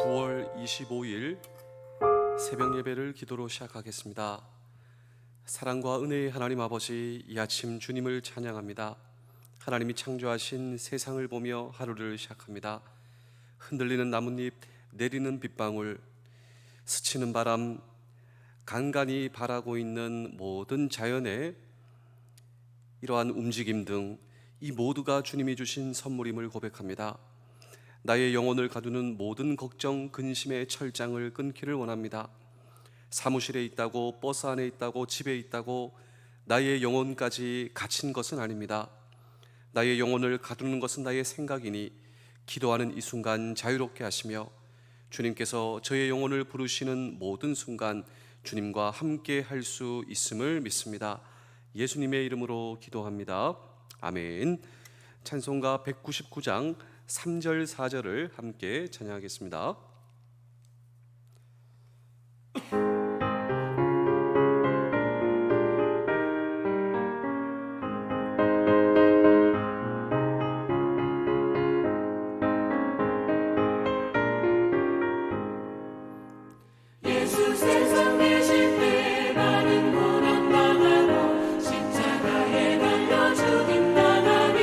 9월 25일 새벽 예배를 기도로 시작하겠습니다. 사랑과 은혜의 하나님 아버지, 이 아침 주님을 찬양합니다. 하나님이 창조하신 세상을 보며 하루를 시작합니다. 흔들리는 나뭇잎, 내리는 빗방울, 스치는 바람, 간간히 바라고 있는 모든 자연의 이러한 움직임 등 이 모두가 주님이 주신 선물임을 고백합니다. 나의 영혼을 가두는 모든 걱정, 근심의 철장을 끊기를 원합니다. 사무실에 있다고, 버스 안에 있다고, 집에 있다고 나의 영혼까지 갇힌 것은 아닙니다. 나의 영혼을 가두는 것은 나의 생각이니 기도하는 이 순간 자유롭게 하시며 주님께서 저의 영혼을 부르시는 모든 순간 주님과 함께 할 수 있음을 믿습니다. 예수님의 이름으로 기도합니다. 아멘. 찬송가 199장 3절 4절을 함께 찬양하겠습니다. 예수 세상 계실 때 많은 고난 당하고 십자가에 달려 죽임 당하니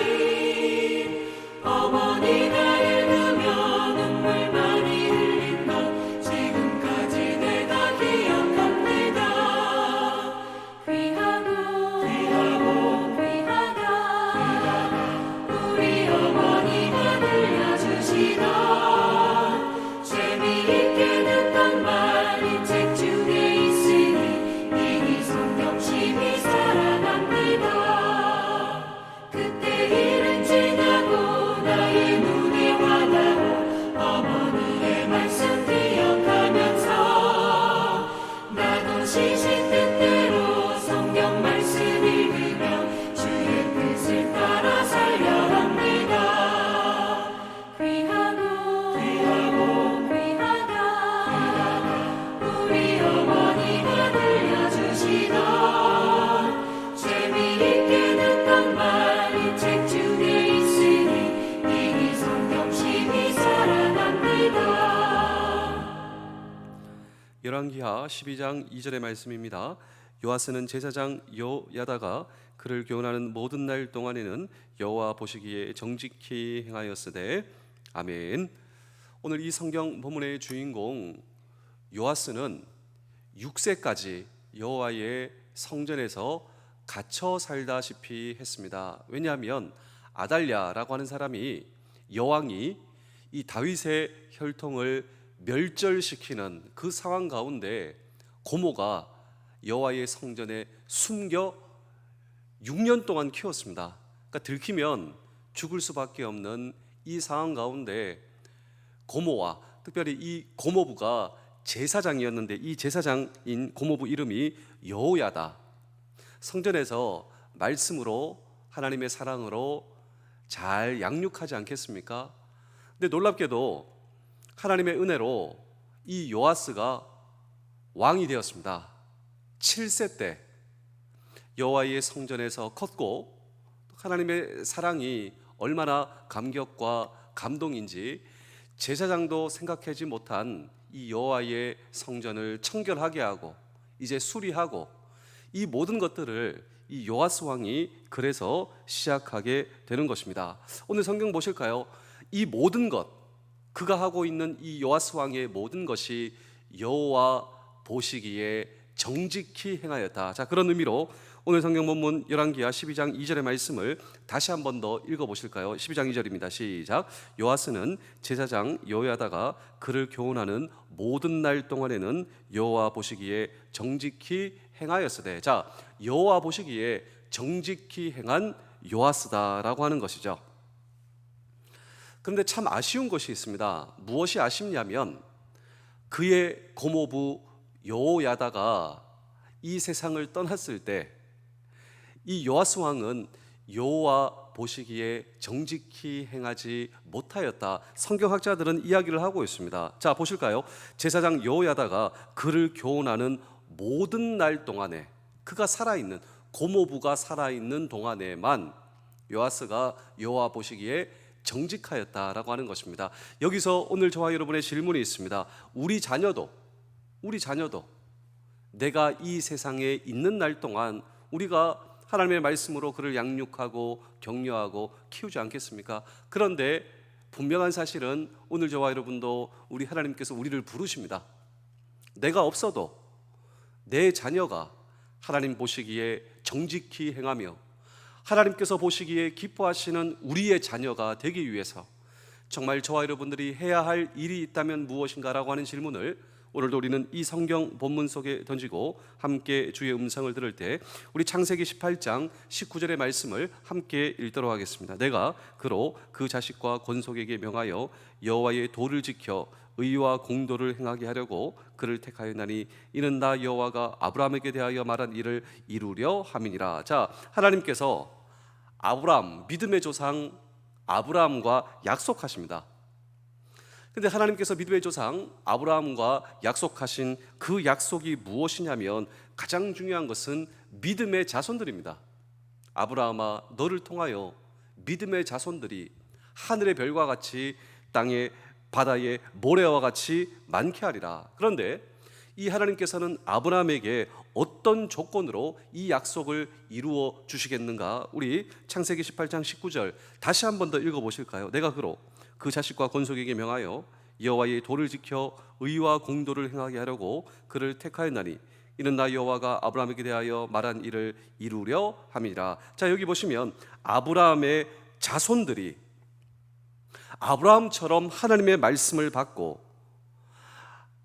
어머니가 읽으며 눈물 많이 흘린 것 지금까지 내가 기억합니다. 귀하다 우리 어머니가 들려주시던 재미있게 듣던 말 이 책 중에 있으니 이니 성경심이 살아납니다. 그때 일은 지나고 나의 눈에 와닿고 어머니의 말씀 기억하면서 나도 시신 뜻대로 성경 말씀 읽으며 주의 뜻을 따라 살려갑니다. 우리 어머니가 들려주시던 재미있게 듣던 말 이 책 중에 있으니 이니 성경심이 살아납니다. 열왕기하 12장 2절의 말씀입니다. 요아스는 제사장 요야다가 그를 교훈하는 모든 날 동안에는 여호와 보시기에 정직히 행하였으되. 아멘. 오늘 이 성경 본문의 주인공 요아스는 6세까지 여호와의 성전에서 갇혀 살다시피 했습니다. 왜냐하면 아달랴라고 하는 사람이 여왕이 이 다윗의 혈통을 멸절시키는 그 상황 가운데 고모가 여호와의 성전에 숨겨 6년 동안 키웠습니다. 그러니까 들키면 죽을 수밖에 없는 이 상황 가운데 고모와 특별히 이 고모부가 제사장이었는데 이 제사장인 고모부 이름이 여호야다. 성전에서 말씀으로 하나님의 사랑으로 잘 양육하지 않겠습니까? 근데 놀랍게도 하나님의 은혜로 이 요아스가 왕이 되었습니다. 7세 때 여호와의 성전에서 컸고 하나님의 사랑이 얼마나 감격과 감동인지 제사장도 생각하지 못한 이 여호와의 성전을 청결하게 하고 이제 수리하고 이 모든 것들을 이 요아스 왕이 그래서 시작하게 되는 것입니다. 오늘 성경 보실까요? 이 모든 것, 그가 하고 있는 이 요아스 왕의 모든 것이 여호와 보시기에 정직히 행하였다. 자, 그런 의미로 오늘 성경 본문 열왕기하 12장 2절의 말씀을 다시 한 번 더 읽어보실까요? 12장 2절입니다. 시작. 요아스는 제사장 여호야다가 그를 교훈하는 모든 날 동안에는 여호와 보시기에 정직히 행하였으되. 자, 여호와 보시기에 정직히 행한 요아스다라고 하는 것이죠. 그런데 참 아쉬운 것이 있습니다. 무엇이 아쉽냐면 그의 고모부 여호야다가 이 세상을 떠났을 때 이 요아스 왕은 여호와 보시기에 정직히 행하지 못하였다. 성경학자들은 이야기를 하고 있습니다. 자, 보실까요? 제사장 여호야다가 그를 교훈하는 모든 날 동안에, 그가 살아있는, 고모부가 살아있는 동안에만 요아스가 여호와 보시기에 정직하였다라고 하는 것입니다. 여기서 오늘 저와 여러분의 질문이 있습니다. 우리 자녀도 내가 이 세상에 있는 날 동안 우리가 하나님의 말씀으로 그를 양육하고 격려하고 키우지 않겠습니까? 그런데 분명한 사실은 오늘 저와 여러분도 우리 하나님께서 우리를 부르십니다. 내가 없어도 내 자녀가 하나님 보시기에 정직히 행하며 하나님께서 보시기에 기뻐하시는 우리의 자녀가 되기 위해서 정말 저와 여러분들이 해야 할 일이 있다면 무엇인가라고 하는 질문을 오늘도 우리는 이 성경 본문 속에 던지고 함께 주의 음성을 들을 때 우리 창세기 18장 19절의 말씀을 함께 읽도록 하겠습니다. 내가 그로 그 자식과 권속에게 명하여 여호와의 도를 지켜 의와 공도를 행하게 하려고 그를 택하였나니 이는 나 여호와가 아브라함에게 대하여 말한 일을 이루려 함이니라. 자, 하나님께서 아브라함, 믿음의 조상 아브라함과 약속하십니다. 근데 하나님께서 믿음의 조상 아브라함과 약속하신 그 약속이 무엇이냐면 가장 중요한 것은 믿음의 자손들입니다. 아브라함아, 너를 통하여 믿음의 자손들이 하늘의 별과 같이 땅의 바다의 모래와 같이 많게 하리라. 그런데 이 하나님께서는 아브라함에게 어떤 조건으로 이 약속을 이루어 주시겠는가? 우리 창세기 18장 19절 다시 한 번 더 읽어보실까요? 내가 그로 그 자식과 권속에게 명하여 여호와의 도를 지켜 의와 공도를 행하게 하려고 그를 택하였나니 이는 나 여호와가 아브라함에게 대하여 말한 일을 이루려 함이라. 자, 여기 보시면 아브라함의 자손들이 아브라함처럼 하나님의 말씀을 받고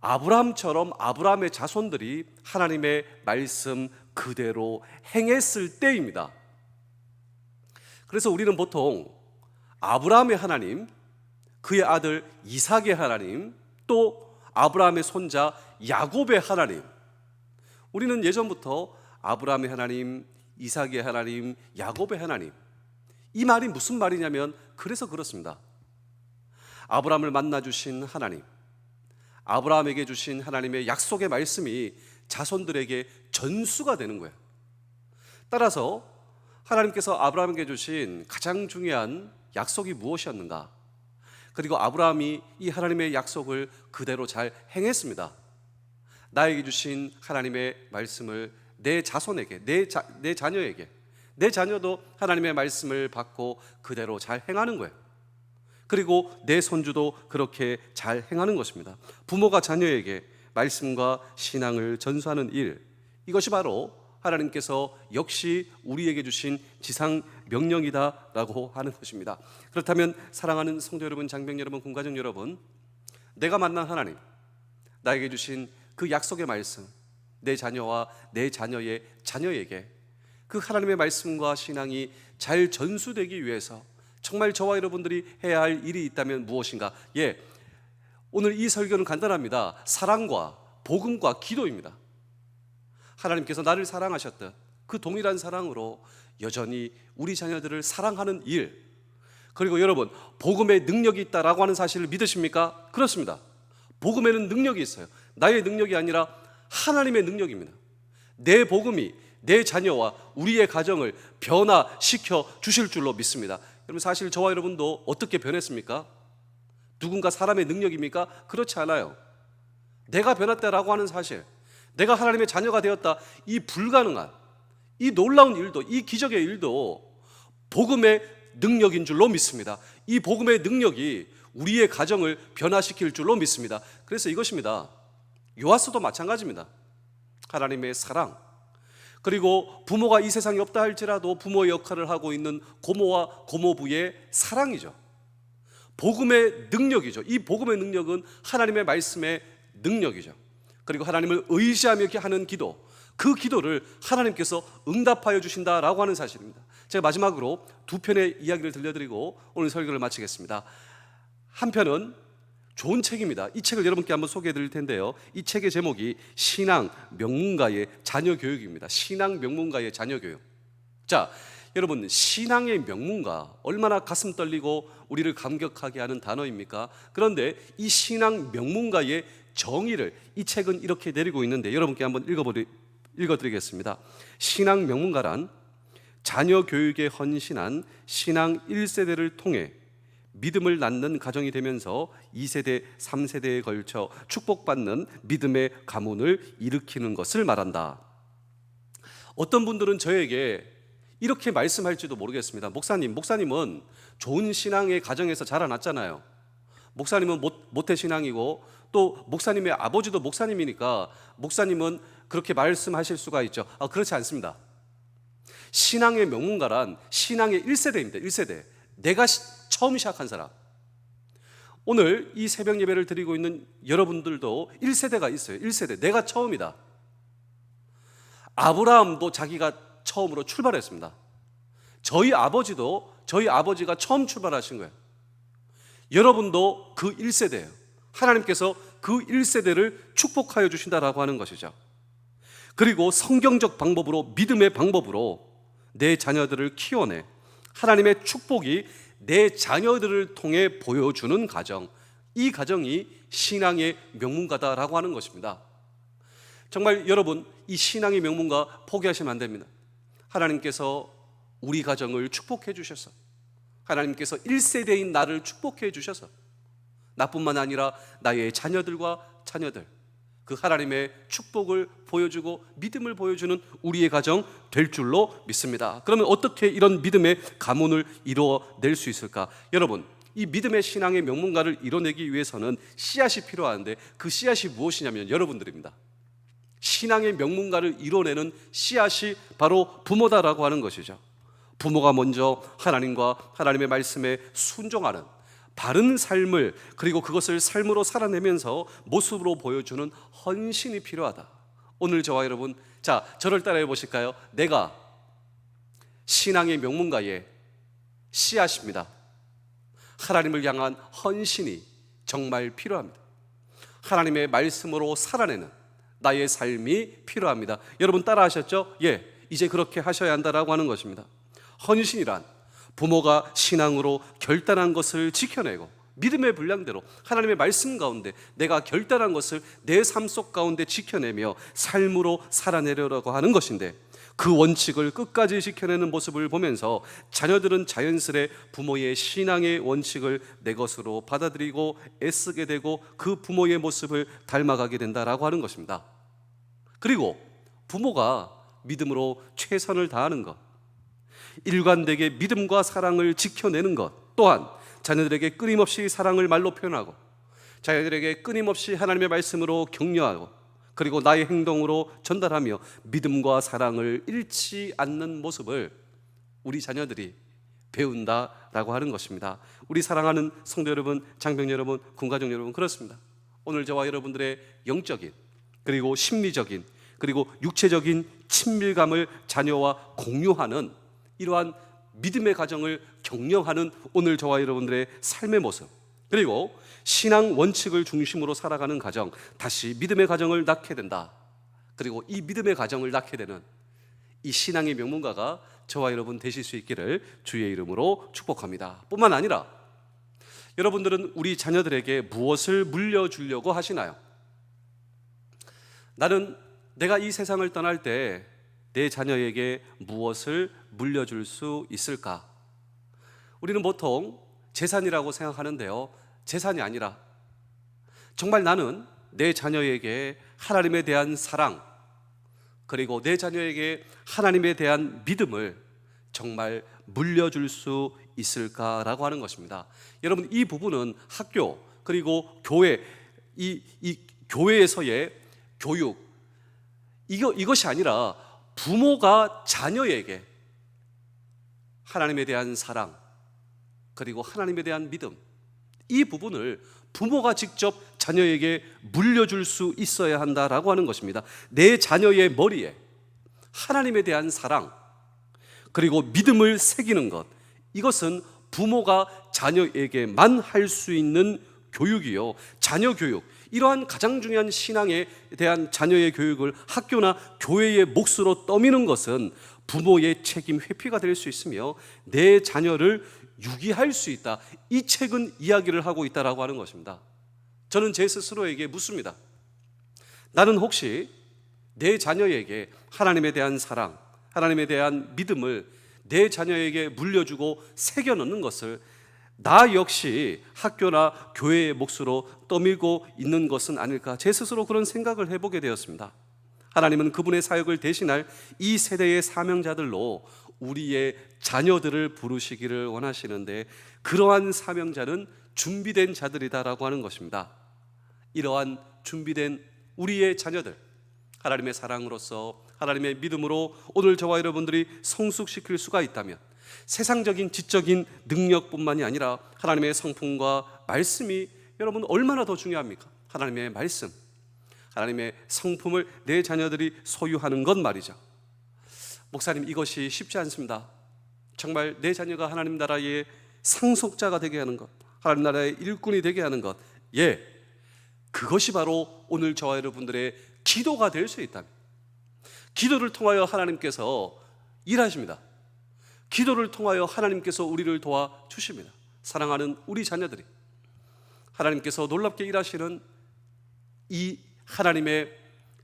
아브라함처럼 아브라함의 자손들이 하나님의 말씀 그대로 행했을 때입니다. 그래서 우리는 보통 아브라함의 하나님, 그의 아들 이삭의 하나님, 또 아브라함의 손자 야곱의 하나님, 우리는 예전부터 아브라함의 하나님, 이삭의 하나님, 야곱의 하나님, 이 말이 무슨 말이냐면 그래서 그렇습니다. 아브라함을 만나주신 하나님, 아브라함에게 주신 하나님의 약속의 말씀이 자손들에게 전수가 되는 거예요. 따라서 하나님께서 아브라함에게 주신 가장 중요한 약속이 무엇이었는가? 그리고 아브라함이 이 하나님의 약속을 그대로 잘 행했습니다. 나에게 주신 하나님의 말씀을 내 자손에게, 내 자녀에게, 내 자녀도 하나님의 말씀을 받고 그대로 잘 행하는 거예요. 그리고 내 손주도 그렇게 잘 행하는 것입니다. 부모가 자녀에게 말씀과 신앙을 전수하는 일, 이것이 바로 하나님께서 역시 우리에게 주신 지상 명령이다라고 하는 것입니다. 그렇다면 사랑하는 성도 여러분, 장병 여러분, 군가족 여러분, 내가 만난 하나님, 나에게 주신 그 약속의 말씀, 내 자녀와 내 자녀의 자녀에게 그 하나님의 말씀과 신앙이 잘 전수되기 위해서 정말 저와 여러분들이 해야 할 일이 있다면 무엇인가? 오늘 이 설교는 간단합니다. 사랑과 복음과 기도입니다. 하나님께서 나를 사랑하셨듯 그 동일한 사랑으로 여전히 우리 자녀들을 사랑하는 일, 그리고 여러분, 복음에 능력이 있다라고 하는 사실을 믿으십니까? 그렇습니다. 복음에는 능력이 있어요. 나의 능력이 아니라 하나님의 능력입니다. 내 복음이 내 자녀와 우리의 가정을 변화시켜 주실 줄로 믿습니다. 여러분, 사실 저와 여러분도 어떻게 변했습니까? 누군가 사람의 능력입니까? 그렇지 않아요. 내가 변했다라고 하는 사실, 내가 하나님의 자녀가 되었다, 이 불가능한, 이 놀라운 일도, 이 기적의 일도 복음의 능력인 줄로 믿습니다. 이 복음의 능력이 우리의 가정을 변화시킬 줄로 믿습니다. 그래서 이것입니다. 요하스도 마찬가지입니다. 하나님의 사랑, 그리고 부모가 이 세상에 없다 할지라도 부모의 역할을 하고 있는 고모와 고모부의 사랑이죠. 복음의 능력이죠. 이 복음의 능력은 하나님의 말씀의 능력이죠. 그리고 하나님을 의지하며 이렇게 하는 기도, 그 기도를 하나님께서 응답하여 주신다라고 하는 사실입니다. 제가 마지막으로 두 편의 이야기를 들려드리고 오늘 설교를 마치겠습니다. 한 편은 좋은 책입니다. 이 책을 여러분께 한번 소개해 드릴 텐데요, 이 책의 제목이 신앙 명문가의 자녀 교육입니다. 신앙 명문가의 자녀 교육. 자, 여러분, 신앙의 명문가, 얼마나 가슴 떨리고 우리를 감격하게 하는 단어입니까? 그런데 이 신앙 명문가의 정의를 이 책은 이렇게 내리고 있는데 여러분께 한번 읽어드리겠습니다. 신앙 명문가란 자녀 교육에 헌신한 신앙 1세대를 통해 믿음을 낳는 가정이 되면서 2세대, 3세대에 걸쳐 축복받는 믿음의 가문을 일으키는 것을 말한다. 어떤 분들은 저에게 이렇게 말씀할지도 모르겠습니다. 목사님은 좋은 신앙의 가정에서 자라났잖아요. 목사님은 모태신앙이고 또 목사님의 아버지도 목사님이니까 목사님은 그렇게 말씀하실 수가 있죠. 그렇지 않습니다. 신앙의 명문가란 신앙의 1세대입니다. 1세대. 내가 처음 시작한 사람. 오늘 이 새벽 예배를 드리고 있는 여러분들도 1세대가 있어요. 1세대. 내가 처음이다. 아브라함도 자기가 처음으로 출발했습니다. 저희 아버지가 처음 출발하신 거예요. 여러분도 그 1세대예요. 하나님께서 그 1세대를 축복하여 주신다라고 하는 것이죠. 그리고 성경적 방법으로, 믿음의 방법으로 내 자녀들을 키워내 하나님의 축복이 내 자녀들을 통해 보여주는 가정, 이 가정이 신앙의 명문가다라고 하는 것입니다. 정말 여러분, 이 신앙의 명문가 포기하시면 안 됩니다. 하나님께서 우리 가정을 축복해 주셔서, 하나님께서 1세대인 나를 축복해 주셔서 나뿐만 아니라 나의 자녀들과 자녀들, 그 하나님의 축복을 보여주고 믿음을 보여주는 우리의 가정 될 줄로 믿습니다. 그러면 어떻게 이런 믿음의 가문을 이루어낼 수 있을까? 여러분, 이 믿음의 신앙의 명문가를 이뤄내기 위해서는 씨앗이 필요한데 그 씨앗이 무엇이냐면 여러분들입니다. 신앙의 명문가를 이뤄내는 씨앗이 바로 부모다라고 하는 것이죠. 부모가 먼저 하나님과 하나님의 말씀에 순종하는 바른 삶을, 그리고 그것을 삶으로 살아내면서 모습으로 보여주는 헌신이 필요하다. 오늘 저와 여러분, 저를 따라해 보실까요? 내가 신앙의 명문가의 씨앗입니다. 하나님을 향한 헌신이 정말 필요합니다. 하나님의 말씀으로 살아내는 나의 삶이 필요합니다. 여러분 따라하셨죠? 예, 이제 그렇게 하셔야 한다라고 하는 것입니다. 헌신이란 부모가 신앙으로 결단한 것을 지켜내고 믿음의 분량대로 하나님의 말씀 가운데 내가 결단한 것을 내 삶 속 가운데 지켜내며 삶으로 살아내려고 하는 것인데, 그 원칙을 끝까지 지켜내는 모습을 보면서 자녀들은 자연스레 부모의 신앙의 원칙을 내 것으로 받아들이고 애쓰게 되고 그 부모의 모습을 닮아가게 된다라고 하는 것입니다. 그리고 부모가 믿음으로 최선을 다하는 것, 일관되게 믿음과 사랑을 지켜내는 것, 또한 자녀들에게 끊임없이 사랑을 말로 표현하고 자녀들에게 끊임없이 하나님의 말씀으로 격려하고 그리고 나의 행동으로 전달하며 믿음과 사랑을 잃지 않는 모습을 우리 자녀들이 배운다라고 하는 것입니다. 우리 사랑하는 성도 여러분, 장병 여러분, 군가족 여러분, 그렇습니다. 오늘 저와 여러분들의 영적인 그리고 심리적인 그리고 육체적인 친밀감을 자녀와 공유하는 이러한 믿음의 가정을 격려하는 오늘 저와 여러분들의 삶의 모습, 그리고 신앙 원칙을 중심으로 살아가는 가정, 다시 믿음의 가정을 낳게 된다. 그리고 이 믿음의 가정을 낳게 되는 이 신앙의 명문가가 저와 여러분 되실 수 있기를 주의 이름으로 축복합니다. 뿐만 아니라 여러분들은 우리 자녀들에게 무엇을 물려주려고 하시나요? 나는 내가 이 세상을 떠날 때 내 자녀에게 무엇을 물려줄 수 있을까? 우리는 보통 재산이라고 생각하는데요, 재산이 아니라 정말 나는 내 자녀에게 하나님에 대한 사랑, 그리고 내 자녀에게 하나님에 대한 믿음을 정말 물려줄 수 있을까라고 하는 것입니다. 여러분, 이 부분은 학교 그리고 교회, 이 교회에서의 교육, 이것이 아니라 부모가 자녀에게 하나님에 대한 사랑 그리고 하나님에 대한 믿음, 이 부분을 부모가 직접 자녀에게 물려줄 수 있어야 한다라고 하는 것입니다. 내 자녀의 머리에 하나님에 대한 사랑 그리고 믿음을 새기는 것, 이것은 부모가 자녀에게만 할 수 있는 교육이요, 자녀 교육, 이러한 가장 중요한 신앙에 대한 자녀의 교육을 학교나 교회의 몫으로 떠미는 것은 부모의 책임 회피가 될 수 있으며 내 자녀를 유기할 수 있다, 이 책은 이야기를 하고 있다라고 하는 것입니다. 저는 제 스스로에게 묻습니다. 나는 혹시 내 자녀에게 하나님에 대한 사랑, 하나님에 대한 믿음을 내 자녀에게 물려주고 새겨넣는 것을 나 역시 학교나 교회의 몫으로 떠밀고 있는 것은 아닐까, 제 스스로 그런 생각을 해보게 되었습니다. 하나님은 그분의 사역을 대신할 이 세대의 사명자들로 우리의 자녀들을 부르시기를 원하시는데, 그러한 사명자는 준비된 자들이다라고 하는 것입니다. 이러한 준비된 우리의 자녀들, 하나님의 사랑으로서, 하나님의 믿음으로 오늘 저와 여러분들이 성숙시킬 수가 있다면, 세상적인 지적인 능력뿐만이 아니라 하나님의 성품과 말씀이 여러분 얼마나 더 중요합니까? 하나님의 말씀, 하나님의 성품을 내 자녀들이 소유하는 것 말이죠. 목사님, 이것이 쉽지 않습니다. 정말 내 자녀가 하나님 나라의 상속자가 되게 하는 것, 하나님 나라의 일꾼이 되게 하는 것, 그것이 바로 오늘 저와 여러분들의 기도가 될 수 있다면, 기도를 통하여 하나님께서 일하십니다. 기도를 통하여 하나님께서 우리를 도와주십니다. 사랑하는 우리 자녀들이 하나님께서 놀랍게 일하시는 이 하나님의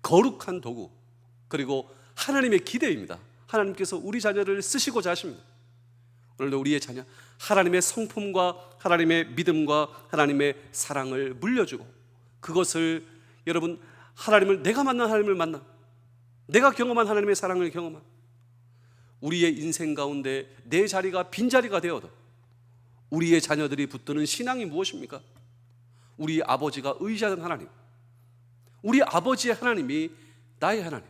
거룩한 도구, 그리고 하나님의 기대입니다. 하나님께서 우리 자녀를 쓰시고자 하십니다. 오늘도 우리의 자녀, 하나님의 성품과 하나님의 믿음과 하나님의 사랑을 물려주고, 그것을 여러분, 하나님을, 내가 만난 하나님을 만나, 내가 경험한 하나님의 사랑을 경험한, 우리의 인생 가운데 내 자리가 빈자리가 되어도 우리의 자녀들이 붙드는 신앙이 무엇입니까? 우리 아버지가 의지하는 하나님, 우리 아버지의 하나님이 나의 하나님,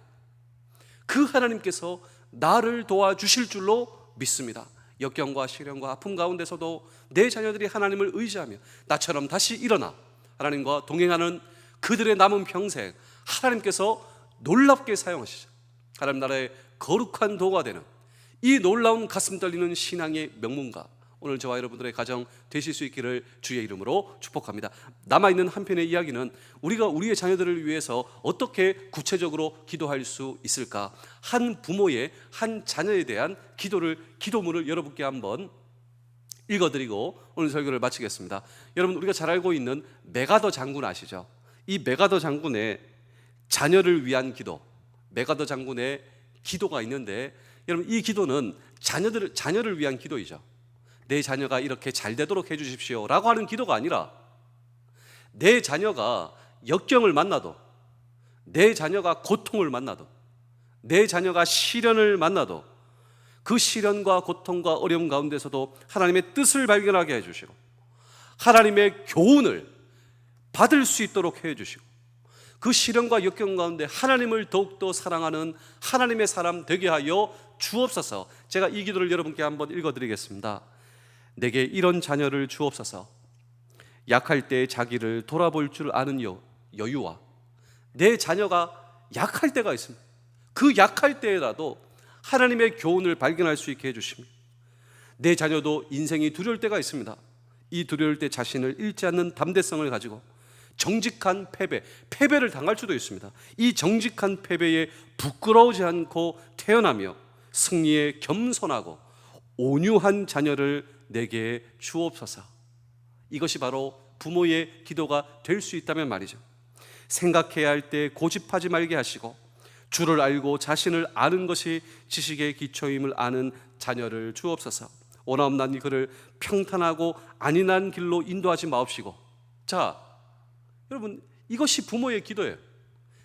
그 하나님께서 나를 도와주실 줄로 믿습니다. 역경과 시련과 아픔 가운데서도 내 자녀들이 하나님을 의지하며 나처럼 다시 일어나 하나님과 동행하는 그들의 남은 평생 하나님께서 놀랍게 사용하시죠. 하나님 나라의 거룩한 도가 되는 이 놀라운 가슴 떨리는 신앙의 명문가, 오늘 저와 여러분들의 가정 되실 수 있기를 주의 이름으로 축복합니다. 남아있는 한편의 이야기는 우리가 우리의 자녀들을 위해서 어떻게 구체적으로 기도할 수 있을까, 한 부모의 한 자녀에 대한 기도문을 여러분께 한번 읽어드리고 오늘 설교를 마치겠습니다. 여러분, 우리가 잘 알고 있는 메가더 장군 아시죠? 이 메가더 장군의 자녀를 위한 기도, 메가더 장군의 기도가 있는데, 여러분, 이 기도는 자녀를 위한 기도이죠. 내 자녀가 이렇게 잘 되도록 해주십시오 라고 하는 기도가 아니라, 내 자녀가 역경을 만나도, 내 자녀가 고통을 만나도, 내 자녀가 시련을 만나도 그 시련과 고통과 어려움 가운데서도 하나님의 뜻을 발견하게 해주시고, 하나님의 교훈을 받을 수 있도록 해주시고, 그 시련과 역경 가운데 하나님을 더욱더 사랑하는 하나님의 사람 되게 하여 주옵소서. 제가 이 기도를 여러분께 한번 읽어드리겠습니다. 내게 이런 자녀를 주옵소서. 약할 때 자기를 돌아볼 줄 아는 여유와, 내 자녀가 약할 때가 있습니다. 그 약할 때라도 하나님의 교훈을 발견할 수 있게 해주십니다. 내 자녀도 인생이 두려울 때가 있습니다. 이 두려울 때 자신을 잃지 않는 담대성을 가지고 정직한 패배를 당할 수도 있습니다. 이 정직한 패배에 부끄러우지 않고 태어나며 승리에 겸손하고 온유한 자녀를 내게 주옵소서. 이것이 바로 부모의 기도가 될 수 있다면 말이죠. 생각해야 할 때 고집하지 말게 하시고, 주를 알고 자신을 아는 것이 지식의 기초임을 아는 자녀를 주옵소서. 원하옵나니 그를 평탄하고 안인한 길로 인도하지 마옵시고. 자, 여러분, 이것이 부모의 기도예요.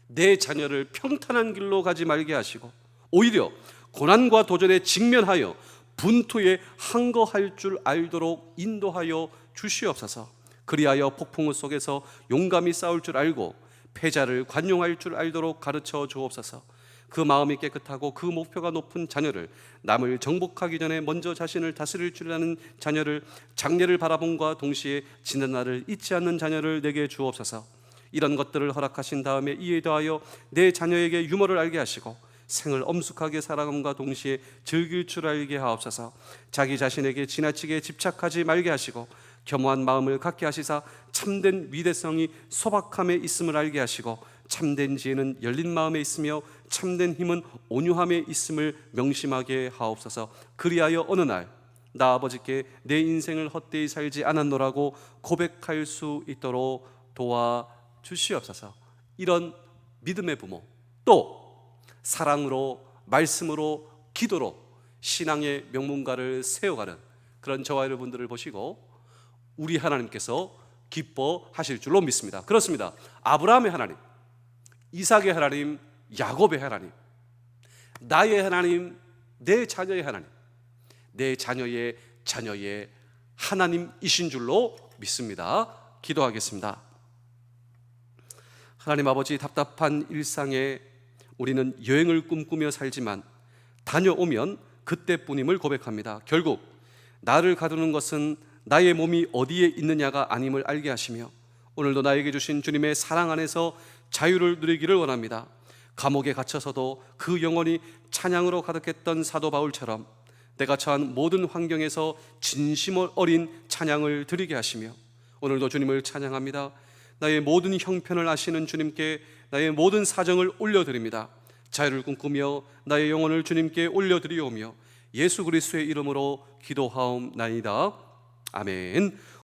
내 자녀를 평탄한 길로 가지 말게 하시고, 오히려 고난과 도전에 직면하여 분투에 항거할 줄 알도록 인도하여 주시옵소서. 그리하여 폭풍 속에서 용감히 싸울 줄 알고 패자를 관용할 줄 알도록 가르쳐 주옵소서. 그 마음이 깨끗하고 그 목표가 높은 자녀를, 남을 정복하기 전에 먼저 자신을 다스릴 줄 아는 자녀를, 장래를 바라봄과 동시에 지난 날을 잊지 않는 자녀를 내게 주옵소서. 이런 것들을 허락하신 다음에 이에 더하여 내 자녀에게 유머를 알게 하시고 생을 엄숙하게 살아감과 동시에 즐길 줄 알게 하옵소서. 자기 자신에게 지나치게 집착하지 말게 하시고 겸허한 마음을 갖게 하시사 참된 위대성이 소박함에 있음을 알게 하시고, 참된 지혜는 열린 마음에 있으며 참된 힘은 온유함에 있음을 명심하게 하옵소서. 그리하여 어느 날 나 아버지께 내 인생을 헛되이 살지 않았노라고 고백할 수 있도록 도와주시옵소서. 이런 믿음의 부모, 또 사랑으로, 말씀으로, 기도로 신앙의 명문가를 세워가는 그런 저와 여러분들을 보시고, 우리 하나님께서 기뻐하실 줄로 믿습니다. 그렇습니다. 아브라함의 하나님, 이삭의 하나님, 야곱의 하나님, 나의 하나님, 내 자녀의 하나님, 내 자녀의 자녀의 하나님이신 줄로 믿습니다. 기도하겠습니다. 하나님 아버지, 답답한 일상에 우리는 여행을 꿈꾸며 살지만 다녀오면 그때뿐임을 고백합니다. 결국 나를 가두는 것은 나의 몸이 어디에 있느냐가 아님을 알게 하시며 오늘도 나에게 주신 주님의 사랑 안에서 자유를 누리기를 원합니다. 감옥에 갇혀서도 그 영혼이 찬양으로 가득했던 사도 바울처럼 내가 처한 모든 환경에서 진심 어린 찬양을 드리게 하시며 오늘도 주님을 찬양합니다. 나의 모든 형편을 아시는 주님께 나의 모든 사정을 올려드립니다. 자유를 꿈꾸며 나의 영혼을 주님께 올려드리오며 예수 그리스도의 이름으로 기도하옵나이다. 아멘.